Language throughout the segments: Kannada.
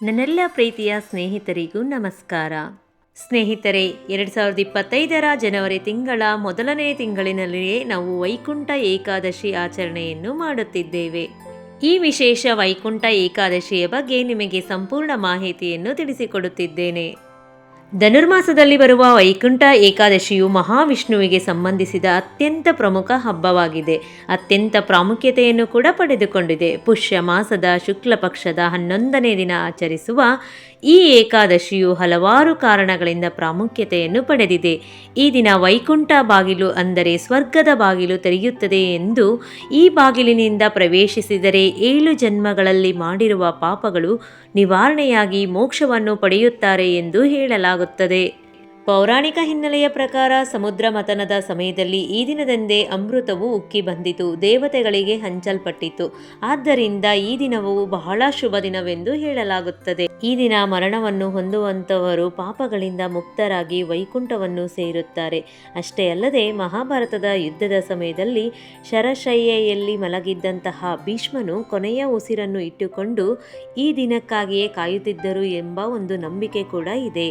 ನನ್ನೆಲ್ಲ ಪ್ರೀತಿಯ ಸ್ನೇಹಿತರಿಗೂ ನಮಸ್ಕಾರ. ಸ್ನೇಹಿತರೆ, 2025 ಜನವರಿ ತಿಂಗಳ ಮೊದಲನೇ ತಿಂಗಳಿನಲ್ಲಿಯೇ ನಾವು ವೈಕುಂಠ ಏಕಾದಶಿ ಆಚರಣೆಯನ್ನು ಮಾಡುತ್ತಿದ್ದೇವೆ. ಈ ವಿಶೇಷ ವೈಕುಂಠ ಏಕಾದಶಿಯ ಬಗ್ಗೆ ನಿಮಗೆ ಸಂಪೂರ್ಣ ಮಾಹಿತಿಯನ್ನು ತಿಳಿಸಿಕೊಡುತ್ತಿದ್ದೇನೆ. ಧನುರ್ಮಾಸದಲ್ಲಿ ಬರುವ ವೈಕುಂಠ ಏಕಾದಶಿಯು ಮಹಾವಿಷ್ಣುವಿಗೆ ಸಂಬಂಧಿಸಿದ ಅತ್ಯಂತ ಪ್ರಮುಖ ಹಬ್ಬವಾಗಿದೆ. ಅತ್ಯಂತ ಪ್ರಾಮುಖ್ಯತೆಯನ್ನು ಕೂಡ ಪಡೆದುಕೊಂಡಿದೆ. ಪುಷ್ಯ ಮಾಸದ ಶುಕ್ಲ ಪಕ್ಷದ 11ನೇ ದಿನ ಆಚರಿಸುವ ಈ ಏಕಾದಶಿಯು ಹಲವಾರು ಕಾರಣಗಳಿಂದ ಪ್ರಾಮುಖ್ಯತೆಯನ್ನು ಪಡೆದಿದೆ. ಈ ದಿನ ವೈಕುಂಠ ಬಾಗಿಲು ಅಂದರೆ ಸ್ವರ್ಗದ ಬಾಗಿಲು ತೆರೆಯುತ್ತದೆ ಎಂದು, ಈ ಬಾಗಿಲಿನಿಂದ ಪ್ರವೇಶಿಸಿದರೆ 7 ಜನ್ಮಗಳಲ್ಲಿ ಮಾಡಿರುವ ಪಾಪಗಳು ನಿವಾರಣೆಯಾಗಿ ಮೋಕ್ಷವನ್ನು ಪಡೆಯುತ್ತಾರೆ ಎಂದು ಹೇಳಲಾಗುತ್ತದೆ. ಪೌರಾಣಿಕ ಹಿನ್ನೆಲೆಯ ಪ್ರಕಾರ ಸಮುದ್ರ ಮಥನದ ಸಮಯದಲ್ಲಿ ಈ ದಿನದಂದೇ ಅಮೃತವು ಉಕ್ಕಿ ಬಂದಿತು, ದೇವತೆಗಳಿಗೆ ಹಂಚಲ್ಪಟ್ಟಿತು. ಆದ್ದರಿಂದ ಈ ದಿನವು ಬಹಳ ಶುಭ ದಿನವೆಂದು ಹೇಳಲಾಗುತ್ತದೆ. ಈ ದಿನ ಮರಣವನ್ನು ಹೊಂದುವಂತವರು ಪಾಪಗಳಿಂದ ಮುಕ್ತರಾಗಿ ವೈಕುಂಠವನ್ನು ಸೇರುತ್ತಾರೆ. ಅಷ್ಟೇ ಅಲ್ಲದೆ ಮಹಾಭಾರತದ ಯುದ್ಧದ ಸಮಯದಲ್ಲಿ ಶರಶಯ್ಯೆಯಲ್ಲಿ ಮಲಗಿದ್ದಂತಹ ಭೀಷ್ಮನು ಕೊನೆಯ ಉಸಿರನ್ನು ಇಟ್ಟುಕೊಂಡು ಈ ದಿನಕ್ಕಾಗಿಯೇ ಕಾಯುತ್ತಿದ್ದರು ಎಂಬ ಒಂದು ನಂಬಿಕೆ ಕೂಡ ಇದೆ.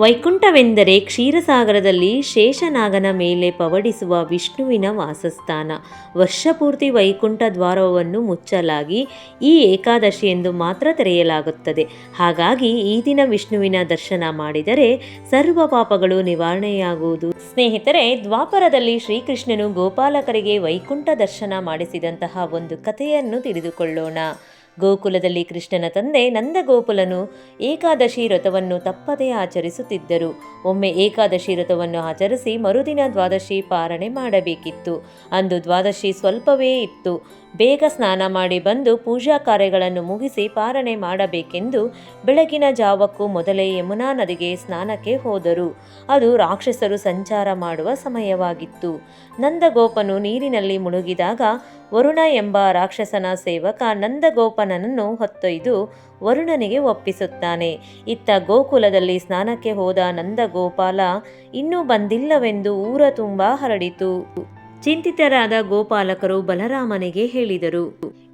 ವೈಕುಂಠವೆಂದರೆ ಕ್ಷೀರಸಾಗರದಲ್ಲಿ ಶೇಷನಾಗನ ಮೇಲೆ ಪವಡಿಸುವ ವಿಷ್ಣುವಿನ ವಾಸಸ್ಥಾನ. ವರ್ಷಪೂರ್ತಿ ವೈಕುಂಠ ದ್ವಾರವನ್ನು ಮುಚ್ಚಲಾಗಿ ಈ ಏಕಾದಶಿಯೆಂದು ಮಾತ್ರ ತೆರೆಯಲಾಗುತ್ತದೆ. ಹಾಗಾಗಿ ಈ ದಿನ ವಿಷ್ಣುವಿನ ದರ್ಶನ ಮಾಡಿದರೆ ಸರ್ವ ಪಾಪಗಳು ನಿವಾರಣೆಯಾಗುವುದು. ಸ್ನೇಹಿತರೆ, ದ್ವಾಪರದಲ್ಲಿ ಶ್ರೀಕೃಷ್ಣನು ಗೋಪಾಲಕರಿಗೆ ವೈಕುಂಠ ದರ್ಶನ ಮಾಡಿಸಿದಂತಹ ಒಂದು ಕಥೆಯನ್ನು ತಿಳಿದುಕೊಳ್ಳೋಣ. ಗೋಕುಲದಲ್ಲಿ ಕೃಷ್ಣನ ತಂದೆ ನಂದಗೋಪಾಲನು ಏಕಾದಶಿ ವ್ರತವನ್ನು ತಪ್ಪದೇ ಆಚರಿಸುತ್ತಿದ್ದರು. ಒಮ್ಮೆ ಏಕಾದಶಿ ವ್ರತವನ್ನು ಆಚರಿಸಿ ಮರುದಿನ ದ್ವಾದಶಿ ಪಾರಣೆ ಮಾಡಬೇಕಿತ್ತು. ಅಂದು ದ್ವಾದಶಿ ಸ್ವಲ್ಪವೇ ಇತ್ತು. ಬೇಗ ಸ್ನಾನ ಮಾಡಿ ಬಂದು ಪೂಜಾ ಕಾರ್ಯಗಳನ್ನು ಮುಗಿಸಿ ಪಾರಣೆ ಮಾಡಬೇಕೆಂದು ಬೆಳಗಿನ ಜಾವಕ್ಕೂ ಮೊದಲೇ ಯಮುನಾ ನದಿಗೆ ಸ್ನಾನಕ್ಕೆ ಹೋದರು. ಅದು ರಾಕ್ಷಸರು ಸಂಚಾರ ಮಾಡುವ ಸಮಯವಾಗಿತ್ತು. ನಂದಗೋಪನು ನೀರಿನಲ್ಲಿ ಮುಳುಗಿದಾಗ ವರುಣ ಎಂಬ ರಾಕ್ಷಸನ ಸೇವಕ ನಂದಗೋಪನನ್ನು ಹೊತ್ತೊಯ್ದು ವರುಣನಿಗೆ ಒಪ್ಪಿಸುತ್ತಾನೆ. ಇತ್ತ ಗೋಕುಲದಲ್ಲಿ ಸ್ನಾನಕ್ಕೆ ಹೋದ ನಂದಗೋಪಾಲ ಇನ್ನೂ ಬಂದಿಲ್ಲವೆಂದು ಊರ ತುಂಬ ಹರಡಿತು. ಚಿಂತಿತರಾದ ಗೋಪಾಲಕರು ಬಲರಾಮನಿಗೆ ಹೇಳಿದರು.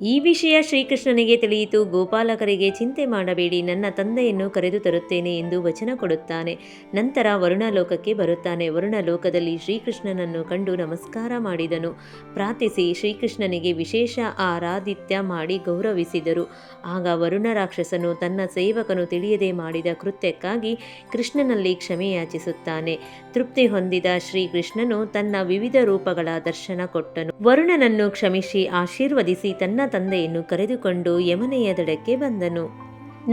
ಈ ವಿಷಯ ಶ್ರೀಕೃಷ್ಣನಿಗೆ ತಿಳಿಯಿತು. ಗೋಪಾಲಕರಿಗೆ ಚಿಂತೆ ಮಾಡಬೇಡಿ, ನನ್ನ ತಂದೆಯನ್ನು ಕರೆದು ತರುತ್ತೇನೆ ಎಂದು ವಚನ ಕೊಡುತ್ತಾನೆ. ನಂತರ ವರುಣಲೋಕಕ್ಕೆ ಬರುತ್ತಾನೆ. ವರುಣಲೋಕದಲ್ಲಿ ಶ್ರೀಕೃಷ್ಣನನ್ನು ಕಂಡು ನಮಸ್ಕಾರ ಮಾಡಿದನು. ಪ್ರಾರ್ಥಿಸಿ ಶ್ರೀಕೃಷ್ಣನಿಗೆ ವಿಶೇಷ ಆರಾಧಿತ್ಯ ಮಾಡಿ ಗೌರವಿಸಿದರು. ಆಗ ವರುಣ ರಾಕ್ಷಸನು ತನ್ನ ಸೇವಕನು ತಿಳಿಯದೆ ಮಾಡಿದ ಕೃತ್ಯಕ್ಕಾಗಿ ಕೃಷ್ಣನಲ್ಲಿ ಕ್ಷಮೆಯಾಚಿಸುತ್ತಾನೆ. ತೃಪ್ತಿ ಹೊಂದಿದ ಶ್ರೀಕೃಷ್ಣನು ತನ್ನ ವಿವಿಧ ರೂಪಗಳ ದರ್ಶನ ಕೊಟ್ಟನು. ವರುಣನನ್ನು ಕ್ಷಮಿಸಿ ಆಶೀರ್ವದಿಸಿ ತನ್ನ ತಂದೆಯನ್ನು ಕರೆದುಕೊಂಡು ಯಮನೆಯ ದಡಕ್ಕೆ ಬಂದನು.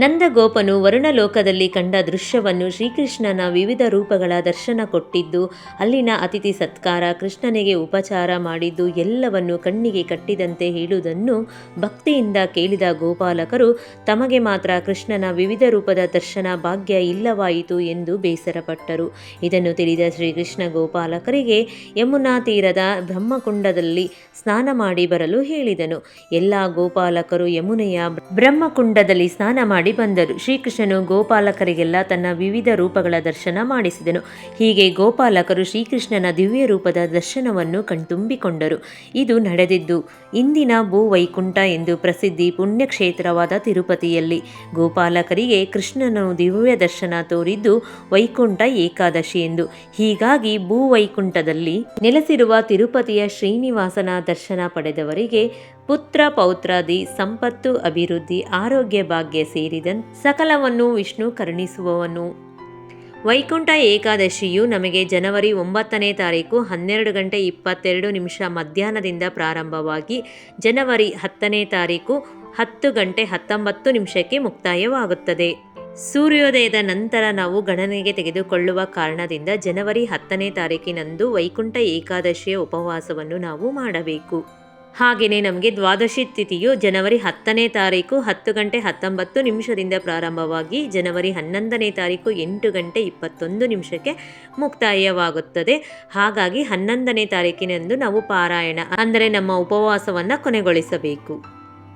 ನಂದಗೋಪನು ವರುಣಲೋಕದಲ್ಲಿ ಕಂಡ ದೃಶ್ಯವನ್ನು, ಶ್ರೀಕೃಷ್ಣನ ವಿವಿಧ ರೂಪಗಳ ದರ್ಶನ ಕೊಟ್ಟಿದ್ದು, ಅಲ್ಲಿನ ಅತಿಥಿ ಸತ್ಕಾರ, ಕೃಷ್ಣನಿಗೆ ಉಪಚಾರ ಮಾಡಿದ್ದು ಎಲ್ಲವನ್ನು ಕಣ್ಣಿಗೆ ಕಟ್ಟಿದಂತೆ ಹೇಳುವುದನ್ನು ಭಕ್ತಿಯಿಂದ ಕೇಳಿದ ಗೋಪಾಲಕರು ತಮಗೆ ಮಾತ್ರ ಕೃಷ್ಣನ ವಿವಿಧ ರೂಪದ ದರ್ಶನ ಭಾಗ್ಯ ಇಲ್ಲವಾಯಿತು ಎಂದು ಬೇಸರಪಟ್ಟರು. ಇದನ್ನು ತಿಳಿದ ಶ್ರೀಕೃಷ್ಣ ಗೋಪಾಲಕರಿಗೆ ಯಮುನಾ ತೀರದ ಬ್ರಹ್ಮಕುಂಡದಲ್ಲಿ ಸ್ನಾನ ಮಾಡಿ ಬರಲು ಹೇಳಿದನು. ಎಲ್ಲ ಗೋಪಾಲಕರು ಯಮುನೆಯ ಬ್ರಹ್ಮಕುಂಡದಲ್ಲಿ ಸ್ನಾನ ಮಾಡಿ ಬಂದರು. ಶ್ರೀಕೃಷ್ಣನು ಗೋಪಾಲಕರಿಗೆಲ್ಲ ತನ್ನ ವಿವಿಧ ರೂಪಗಳ ದರ್ಶನ ಮಾಡಿಸಿದನು. ಹೀಗೆ ಗೋಪಾಲಕರು ಶ್ರೀಕೃಷ್ಣನ ದಿವ್ಯ ರೂಪದ ದರ್ಶನವನ್ನು ಕಣ್ತುಂಬಿಕೊಂಡರು. ಇದು ನಡೆದಿದ್ದು ಇಂದಿನ ಭೂವೈಕುಂಠ ಎಂದು ಪ್ರಸಿದ್ಧಿ ಪುಣ್ಯಕ್ಷೇತ್ರವಾದ ತಿರುಪತಿಯಲ್ಲಿ. ಗೋಪಾಲಕರಿಗೆ ಕೃಷ್ಣನು ದಿವ್ಯ ದರ್ಶನ ತೋರಿದ್ದು ವೈಕುಂಠ ಏಕಾದಶಿ ಎಂದು. ಹೀಗಾಗಿ ಭೂವೈಕುಂಠದಲ್ಲಿ ನೆಲೆಸಿರುವ ತಿರುಪತಿಯ ಶ್ರೀನಿವಾಸನ ದರ್ಶನ ಪಡೆದವರಿಗೆ ಪುತ್ರ ಪೌತ್ರಾದಿ ಸಂಪತ್ತು, ಅಭಿವೃದ್ಧಿ, ಆರೋಗ್ಯ ಭಾಗ್ಯ ಸೇರಿದಂತೆ ಸಕಲವನ್ನು ವಿಷ್ಣು ಕರುಣಿಸುವವನು. ವೈಕುಂಠ ಏಕಾದಶಿಯು ನಮಗೆ ಜನವರಿ 9ನೇ ತಾರೀಕು 12:22 ಮಧ್ಯಾಹ್ನದಿಂದ ಪ್ರಾರಂಭವಾಗಿ ಜನವರಿ 10ನೇ ತಾರೀಕು 10:19 ಮುಕ್ತಾಯವಾಗುತ್ತದೆ. ಸೂರ್ಯೋದಯದ ನಂತರ ನಾವು ಗಣನೆಗೆ ತೆಗೆದುಕೊಳ್ಳುವ ಕಾರಣದಿಂದ ಜನವರಿ 10ನೇ ತಾರೀಕಿನಂದು ವೈಕುಂಠ ಏಕಾದಶಿಯ ಉಪವಾಸವನ್ನು ನಾವು ಮಾಡಬೇಕು. ಹಾಗೆಯೇ ನಮಗೆ ದ್ವಾದಶಿ ತಿಥಿಯು ಜನವರಿ 10ನೇ ತಾರೀಕು 10:19 ಪ್ರಾರಂಭವಾಗಿ ಜನವರಿ 11ನೇ ತಾರೀಕು 8:21 ಮುಕ್ತಾಯವಾಗುತ್ತದೆ. ಹಾಗಾಗಿ 11ನೇ ತಾರೀಕಿನಂದು ನಾವು ಪಾರಾಯಣ ಅಂದರೆ ನಮ್ಮ ಉಪವಾಸವನ್ನು ಕೊನೆಗೊಳಿಸಬೇಕು.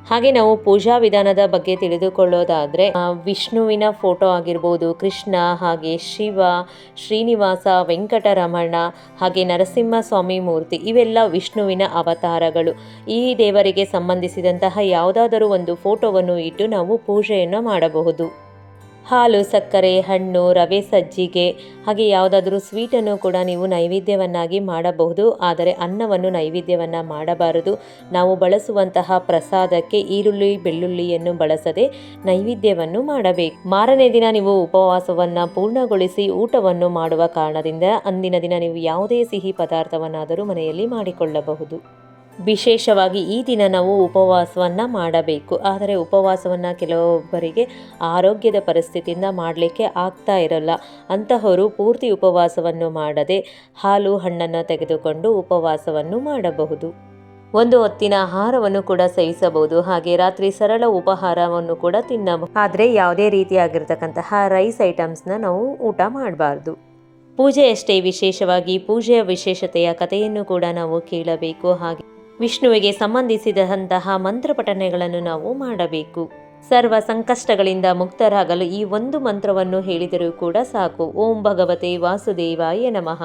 ಹಾಗೆ ನಾವು ಪೂಜಾ ವಿಧಾನದ ಬಗ್ಗೆ ತಿಳಿದುಕೊಳ್ಳೋದಾದರೆ ವಿಷ್ಣುವಿನ ಫೋಟೋ ಆಗಿರ್ಬೋದು, ಕೃಷ್ಣ, ಹಾಗೆ ಶಿವ, ಶ್ರೀನಿವಾಸ, ವೆಂಕಟರಮಣ, ಹಾಗೆ ನರಸಿಂಹಸ್ವಾಮಿ ಮೂರ್ತಿ, ಇವೆಲ್ಲ ವಿಷ್ಣುವಿನ ಅವತಾರಗಳು. ಈ ದೇವರಿಗೆ ಸಂಬಂಧಿಸಿದಂತಹ ಯಾವುದಾದರೂ ಒಂದು ಫೋಟೋವನ್ನು ಇಟ್ಟು ನಾವು ಪೂಜೆಯನ್ನು ಮಾಡಬಹುದು. ಹಾಲು, ಸಕ್ಕರೆ, ಹಣ್ಣು, ರವೆ ಸಜ್ಜಿಗೆ, ಹಾಗೆ ಯಾವುದಾದ್ರೂ ಸ್ವೀಟನ್ನು ಕೂಡ ನೀವು ನೈವೇದ್ಯವನ್ನಾಗಿ ಮಾಡಬಹುದು. ಆದರೆ ಅನ್ನವನ್ನು ನೈವೇದ್ಯವನ್ನು ಮಾಡಬಾರದು. ನಾವು ಬಳಸುವಂತಹ ಪ್ರಸಾದಕ್ಕೆ ಈರುಳ್ಳಿ ಬೆಳ್ಳುಳ್ಳಿಯನ್ನು ಬಳಸದೆ ನೈವೇದ್ಯವನ್ನು ಮಾಡಬೇಕು. ಮಾರನೇ ದಿನ ನೀವು ಉಪವಾಸವನ್ನು ಪೂರ್ಣಗೊಳಿಸಿ ಊಟವನ್ನು ಮಾಡುವ ಕಾರಣದಿಂದ ಅಂದಿನ ದಿನ ನೀವು ಯಾವುದೇ ಸಿಹಿ ಪದಾರ್ಥವನ್ನಾದರೂ ಮನೆಯಲ್ಲಿ ಮಾಡಿಕೊಳ್ಳಬಹುದು. ವಿಶೇಷವಾಗಿ ಈ ದಿನ ನಾವು ಉಪವಾಸವನ್ನು ಮಾಡಬೇಕು. ಆದರೆ ಉಪವಾಸವನ್ನು ಕೆಲವೊಬ್ಬರಿಗೆ ಆರೋಗ್ಯದ ಪರಿಸ್ಥಿತಿಯಿಂದ ಮಾಡಲಿಕ್ಕೆ ಆಗ್ತಾ ಇರಲ್ಲ. ಅಂತಹವರು ಪೂರ್ತಿ ಉಪವಾಸವನ್ನು ಮಾಡದೆ ಹಾಲು ಹಣ್ಣನ್ನು ತೆಗೆದುಕೊಂಡು ಉಪವಾಸವನ್ನು ಮಾಡಬಹುದು. ಒಂದು ಹೊತ್ತಿನ ಆಹಾರವನ್ನು ಕೂಡ ಸೇವಿಸಬಹುದು. ಹಾಗೆ ರಾತ್ರಿ ಸರಳ ಉಪಹಾರವನ್ನು ಕೂಡ ತಿನ್ನಬಹುದು. ಆದರೆ ಯಾವುದೇ ರೀತಿಯಾಗಿರ್ತಕ್ಕಂತಹ ರೈಸ್ ಐಟಮ್ಸ್ನ ನಾವು ಊಟ ಮಾಡಬಾರ್ದು. ಪೂಜೆಯಷ್ಟೇ ವಿಶೇಷವಾಗಿ ಪೂಜೆಯ ವಿಶೇಷತೆಯ ಕಥೆಯನ್ನು ಕೂಡ ನಾವು ಕೇಳಬೇಕು. ಹಾಗೆ ವಿಷ್ಣುವಿಗೆ ಸಂಬಂಧಿಸಿದಂತಹ ಮಂತ್ರ ಪಠಣೆಗಳನ್ನು ನಾವು ಮಾಡಬೇಕು. ಸರ್ವ ಸಂಕಷ್ಟಗಳಿಂದ ಮುಕ್ತರಾಗಲು ಈ ಒಂದು ಮಂತ್ರವನ್ನು ಹೇಳಿದರೂ ಕೂಡ ಸಾಕು. ಓಂ ಭಗವತೆ ವಾಸುದೇವಾಯ ನಮಃ.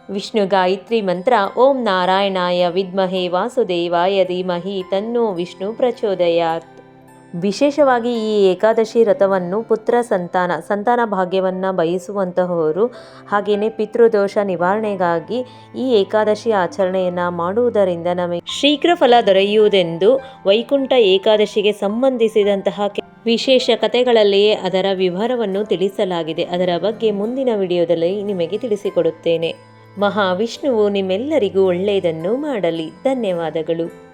ವಿಷ್ಣು ಗಾಯತ್ರಿ ಮಂತ್ರ. ಓಂ ನಾರಾಯಣಾಯ ವಿದ್ಮಹೇ ವಾಸುದೇವಾಯ ಧೀಮಹಿ ತನ್ನೋ ವಿಷ್ಣು ಪ್ರಚೋದಯಾತ್. ವಿಶೇಷವಾಗಿ ಈ ಏಕಾದಶಿ ವ್ರತವನ್ನು ಪುತ್ರ ಸಂತಾನ ಭಾಗ್ಯವನ್ನು ಬಯಸುವಂತಹವರು, ಹಾಗೆಯೇ ಪಿತೃದೋಷ ನಿವಾರಣೆಗಾಗಿ ಈ ಏಕಾದಶಿ ಆಚರಣೆಯನ್ನು ಮಾಡುವುದರಿಂದ ನಮಗೆ ಶೀಘ್ರ ಫಲ ದೊರೆಯುವುದೆಂದು ವೈಕುಂಠ ಏಕಾದಶಿಗೆ ಸಂಬಂಧಿಸಿದಂತಹ ವಿಶೇಷ ಕಥೆಗಳಲ್ಲಿಯೇ ಅದರ ವಿವರವನ್ನು ತಿಳಿಸಲಾಗಿದೆ. ಅದರ ಬಗ್ಗೆ ಮುಂದಿನ ವಿಡಿಯೋದಲ್ಲಿ ನಿಮಗೆ ತಿಳಿಸಿಕೊಡುತ್ತೇನೆ. ಮಹಾವಿಷ್ಣುವು ನಿಮ್ಮೆಲ್ಲರಿಗೂ ಒಳ್ಳೆಯದನ್ನು ಮಾಡಲಿ. ಧನ್ಯವಾದಗಳು.